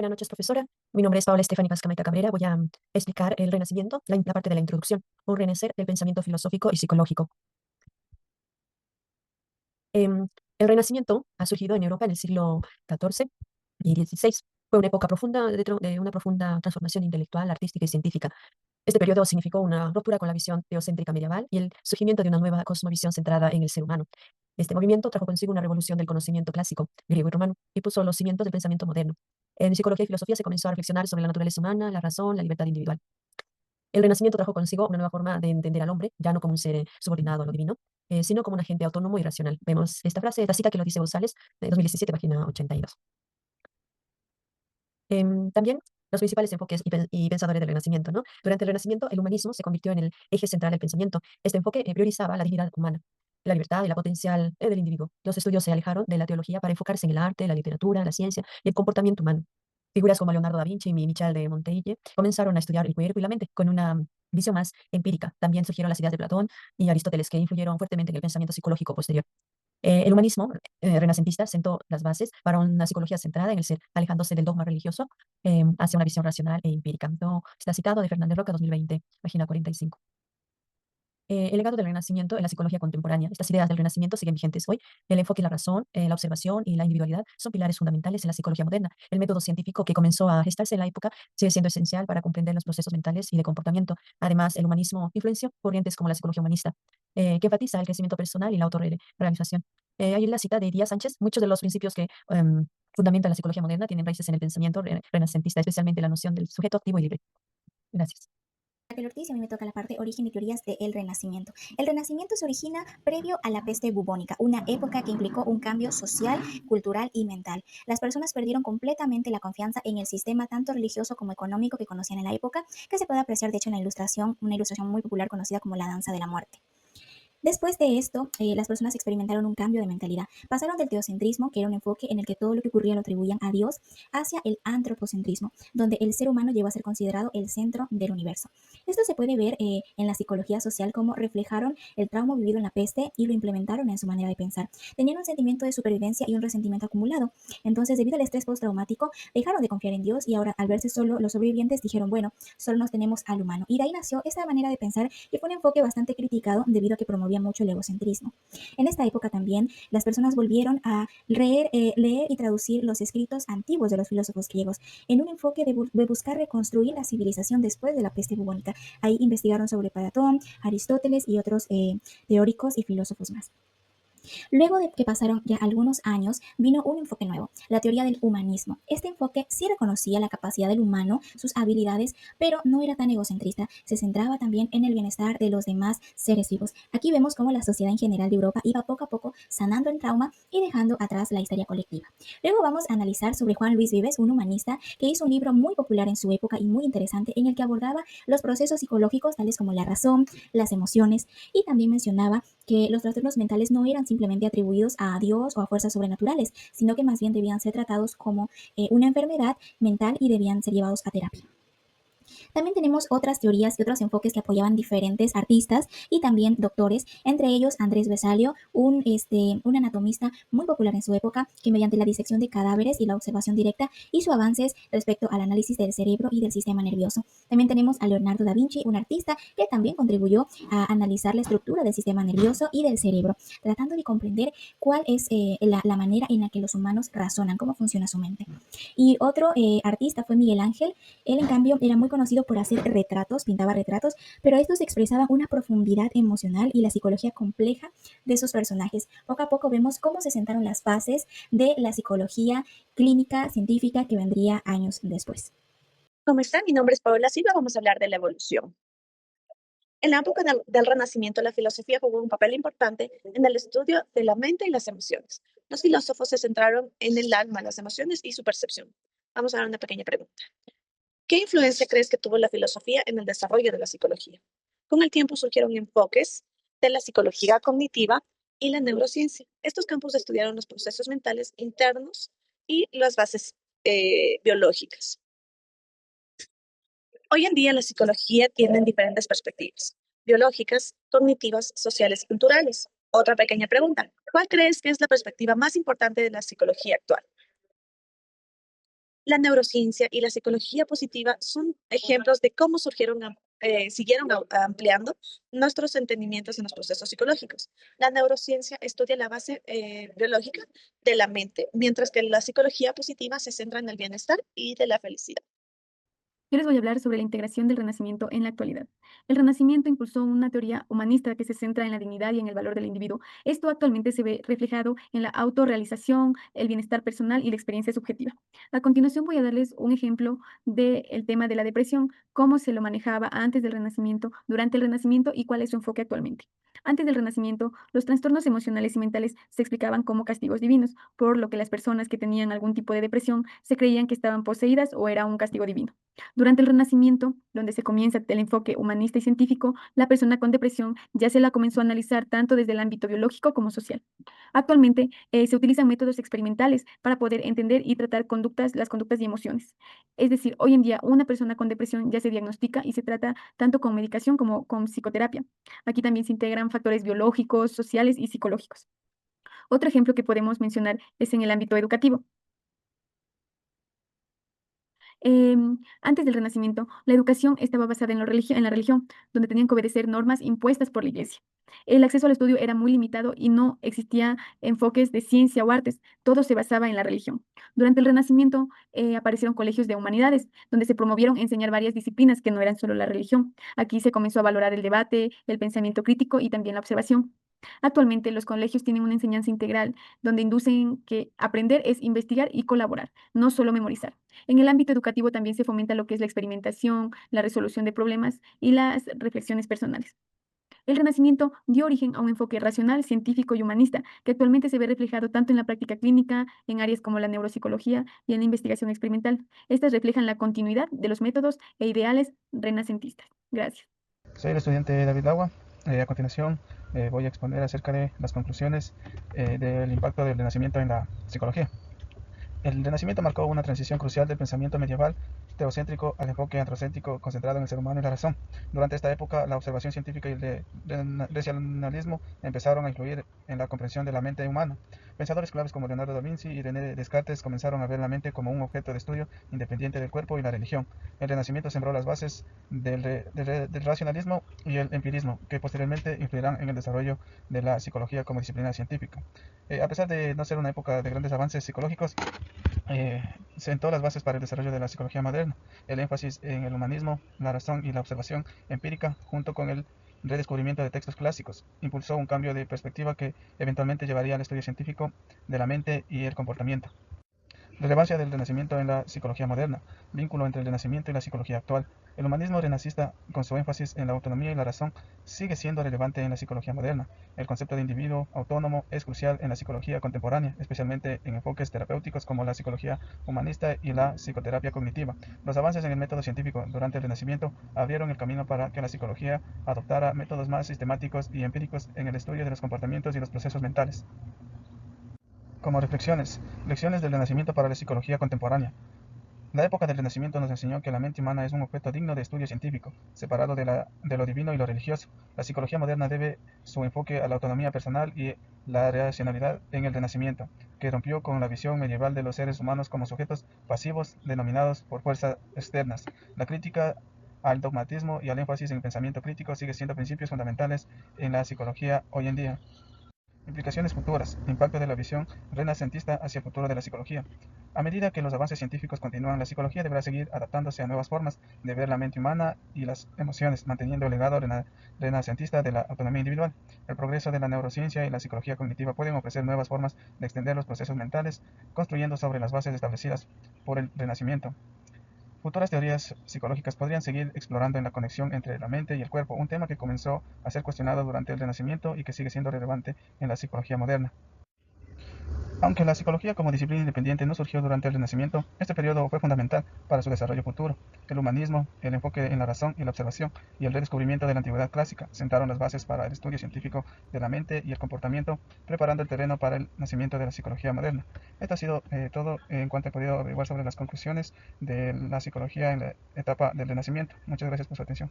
Buenas noches, profesora. Mi nombre es Paola Estefany Cascamaita Cabrera. Voy a explicar el Renacimiento, la parte de la introducción, un renacer del pensamiento filosófico y psicológico. Em, el Renacimiento ha surgido en Europa en el siglo XIV y XVI. Fue una época profunda de una profunda transformación intelectual, artística y científica. Este periodo significó una ruptura con la visión teocéntrica medieval y el surgimiento de una nueva cosmovisión centrada en el ser humano. Este movimiento trajo consigo una revolución del conocimiento clásico, griego y romano, y puso los cimientos del pensamiento moderno. En psicología y filosofía se comenzó a reflexionar sobre la naturaleza humana, la razón, la libertad individual. El Renacimiento trajo consigo una nueva forma de entender al hombre, ya no como un ser subordinado a lo divino, sino como un agente autónomo y racional. Vemos esta frase, esta cita que lo dice González, de 2017, página 82. También los principales enfoques y pensadores del Renacimiento, ¿no? Durante el Renacimiento, el humanismo se convirtió en el eje central del pensamiento. Este enfoque priorizaba la dignidad humana, la libertad y la potencial del individuo. Los estudios se alejaron de la teología para enfocarse en el arte, la literatura, la ciencia y el comportamiento humano. Figuras como Leonardo da Vinci y Michel de Montaigne comenzaron a estudiar el cuerpo y la mente con una visión más empírica. También surgieron las ideas de Platón y Aristóteles que influyeron fuertemente en el pensamiento psicológico posterior. El humanismo renacentista sentó las bases para una psicología centrada en el ser, alejándose del dogma religioso hacia una visión racional e empírica. Esto está citado de Fernández Roca, 2020, página 45. El legado del Renacimiento en la psicología contemporánea. Estas ideas del Renacimiento siguen vigentes hoy. El enfoque en la razón, la observación y la individualidad son pilares fundamentales en la psicología moderna. El método científico que comenzó a gestarse en la época sigue siendo esencial para comprender los procesos mentales y de comportamiento. Además, el humanismo influenció corrientes como la psicología humanista, que enfatiza el crecimiento personal y la autorrealización. Hay la cita de Díaz Sánchez. Muchos de los principios que fundamentan la psicología moderna tienen raíces en el pensamiento renacentista, especialmente la noción del sujeto activo y libre. Gracias. Raquel Ortiz y a mí me toca la parte origen y teorías del Renacimiento. El Renacimiento se origina previo a la peste bubónica, una época que implicó un cambio social, cultural y mental. Las personas perdieron completamente la confianza en el sistema tanto religioso como económico que conocían en la época, que se puede apreciar de hecho en la ilustración, una ilustración muy popular conocida como la danza de la muerte. Después de esto, las personas experimentaron un cambio de mentalidad. Pasaron del teocentrismo, que era un enfoque en el que todo lo que ocurría lo atribuían a Dios, hacia el antropocentrismo, donde el ser humano llegó a ser considerado el centro del universo. Esto se puede ver en la psicología social como reflejaron el trauma vivido en la peste y lo implementaron en su manera de pensar. Tenían un sentimiento de supervivencia y un resentimiento acumulado. Entonces, debido al estrés postraumático, dejaron de confiar en Dios y ahora, al verse solo los sobrevivientes, dijeron, bueno, solo nos tenemos al humano. Y de ahí nació esta manera de pensar que fue un enfoque bastante criticado debido a que promovía mucho el egocentrismo. En esta época también las personas volvieron a leer y traducir los escritos antiguos de los filósofos griegos en un enfoque de buscar reconstruir la civilización después de la peste bubónica. Ahí investigaron sobre Platón, Aristóteles y otros teóricos y filósofos más. Luego de que pasaron ya algunos años, vino un enfoque nuevo, la teoría del humanismo. Este enfoque sí reconocía la capacidad del humano, sus habilidades, pero no era tan egocentrista. Se centraba también en el bienestar de los demás seres vivos. Aquí vemos cómo la sociedad en general de Europa iba poco a poco sanando el trauma y dejando atrás la histeria colectiva. Luego vamos a analizar sobre Juan Luis Vives, un humanista que hizo un libro muy popular en su época y muy interesante en el que abordaba los procesos psicológicos tales como la razón, las emociones y también mencionaba que los trastornos mentales no eran simplemente atribuidos a Dios o a fuerzas sobrenaturales, sino que más bien debían ser tratados como una enfermedad mental y debían ser llevados a terapia. También tenemos otras teorías y otros enfoques que apoyaban diferentes artistas y también doctores, entre ellos Andrés Vesalio, un anatomista muy popular en su época, que mediante la disección de cadáveres y la observación directa hizo avances respecto al análisis del cerebro y del sistema nervioso. También tenemos a Leonardo da Vinci, un artista que también contribuyó a analizar la estructura del sistema nervioso y del cerebro, tratando de comprender cuál es la manera en la que los humanos razonan, cómo funciona su mente. Y otro artista fue Miguel Ángel. Él, en cambio, era muy conocido por hacer retratos, pintaba retratos, pero estos expresaban una profundidad emocional y la psicología compleja de sus personajes. Poco a poco vemos cómo se sentaron las bases de la psicología clínica, científica, que vendría años después. ¿Cómo están? Mi nombre es Paola Silva. Vamos a hablar de la evolución. En la época del Renacimiento, la filosofía jugó un papel importante en el estudio de la mente y las emociones. Los filósofos se centraron en el alma, las emociones y su percepción. Vamos a dar una pequeña pregunta. ¿Qué influencia crees que tuvo la filosofía en el desarrollo de la psicología? Con el tiempo surgieron enfoques de la psicología cognitiva y la neurociencia. Estos campos estudiaron los procesos mentales internos y las bases biológicas. Hoy en día la psicología tiene diferentes perspectivas, biológicas, cognitivas, sociales y culturales. Otra pequeña pregunta, ¿cuál crees que es la perspectiva más importante de la psicología actual? La neurociencia y la psicología positiva son ejemplos de cómo siguieron ampliando nuestros entendimientos en los procesos psicológicos. La neurociencia estudia la base biológica de la mente, mientras que la psicología positiva se centra en el bienestar y de la felicidad. Yo les voy a hablar sobre la integración del Renacimiento en la actualidad. El Renacimiento impulsó una teoría humanista que se centra en la dignidad y en el valor del individuo. Esto actualmente se ve reflejado en la autorrealización, el bienestar personal y la experiencia subjetiva. A continuación voy a darles un ejemplo del tema de la depresión, cómo se lo manejaba antes del Renacimiento, durante el Renacimiento y cuál es su enfoque actualmente. Antes del Renacimiento, los trastornos emocionales y mentales se explicaban como castigos divinos, por lo que las personas que tenían algún tipo de depresión se creían que estaban poseídas o era un castigo divino. Durante el Renacimiento, donde se comienza el enfoque humanista y científico, la persona con depresión ya se la comenzó a analizar tanto desde el ámbito biológico como social. Actualmente se utilizan métodos experimentales para poder entender y tratar las conductas y emociones. Es decir, hoy en día una persona con depresión ya se diagnostica y se trata tanto con medicación como con psicoterapia. Aquí también se integran factores biológicos, sociales y psicológicos. Otro ejemplo que podemos mencionar es en el ámbito educativo. Antes del Renacimiento, la educación estaba basada en la religión, donde tenían que obedecer normas impuestas por la Iglesia. El acceso al estudio era muy limitado y no existía enfoques de ciencia o artes, todo se basaba en la religión. Durante el Renacimiento aparecieron colegios de humanidades, donde se promovieron enseñar varias disciplinas que no eran solo la religión. Aquí se comenzó a valorar el debate, el pensamiento crítico y también la observación. Actualmente los colegios tienen una enseñanza integral donde inducen que aprender es investigar y colaborar, no solo memorizar. En el ámbito educativo también se fomenta lo que es la experimentación, la resolución de problemas y las reflexiones personales. El Renacimiento dio origen a un enfoque racional, científico y humanista, que actualmente se ve reflejado tanto en la práctica clínica, en áreas como la neuropsicología y en la investigación experimental. Estas reflejan la continuidad de los métodos e ideales renacentistas. Gracias. Soy el estudiante David Lagua. A continuación voy a exponer acerca de las conclusiones del impacto del Renacimiento en la psicología. El Renacimiento marcó una transición crucial del pensamiento medieval teocéntrico al enfoque androcéntrico concentrado en el ser humano y la razón. Durante esta época, la observación científica y el racionalismo empezaron a influir en la comprensión de la mente humana. Pensadores claves como Leonardo da Vinci y René Descartes comenzaron a ver la mente como un objeto de estudio independiente del cuerpo y la religión. El Renacimiento sembró las bases del racionalismo y el empirismo, que posteriormente influirán en el desarrollo de la psicología como disciplina científica. A pesar de no ser una época de grandes avances psicológicos, sentó las bases para el desarrollo de la psicología moderna. El énfasis en el humanismo, la razón y la observación empírica, junto con el redescubrimiento de textos clásicos, impulsó un cambio de perspectiva que eventualmente llevaría al estudio científico de la mente y el comportamiento. Relevancia del Renacimiento en la psicología moderna. Vínculo entre el Renacimiento y la psicología actual. El humanismo renacista, con su énfasis en la autonomía y la razón, sigue siendo relevante en la psicología moderna. El concepto de individuo autónomo es crucial en la psicología contemporánea, especialmente en enfoques terapéuticos como la psicología humanista y la psicoterapia cognitiva. Los avances en el método científico durante el Renacimiento abrieron el camino para que la psicología adoptara métodos más sistemáticos y empíricos en el estudio de los comportamientos y los procesos mentales. Como reflexiones, lecciones del Renacimiento para la psicología contemporánea. La época del Renacimiento nos enseñó que la mente humana es un objeto digno de estudio científico, separado de lo divino y lo religioso. La psicología moderna debe su enfoque a la autonomía personal y la racionalidad en el Renacimiento, que rompió con la visión medieval de los seres humanos como sujetos pasivos denominados por fuerzas externas. La crítica al dogmatismo y al énfasis en el pensamiento crítico sigue siendo principios fundamentales en la psicología hoy en día. Implicaciones futuras. Impacto de la visión renacentista hacia el futuro de la psicología. A medida que los avances científicos continúan, la psicología deberá seguir adaptándose a nuevas formas de ver la mente humana y las emociones, manteniendo el legado renacentista de la autonomía individual. El progreso de la neurociencia y la psicología cognitiva pueden ofrecer nuevas formas de extender los procesos mentales, construyendo sobre las bases establecidas por el Renacimiento. Futuras teorías psicológicas podrían seguir explorando en la conexión entre la mente y el cuerpo, un tema que comenzó a ser cuestionado durante el Renacimiento y que sigue siendo relevante en la psicología moderna. Aunque la psicología como disciplina independiente no surgió durante el Renacimiento, este periodo fue fundamental para su desarrollo futuro. El humanismo, el enfoque en la razón y la observación, y el redescubrimiento de la antigüedad clásica sentaron las bases para el estudio científico de la mente y el comportamiento, preparando el terreno para el nacimiento de la psicología moderna. Esto ha sido todo en cuanto he podido averiguar sobre las conclusiones de la psicología en la etapa del Renacimiento. Muchas gracias por su atención.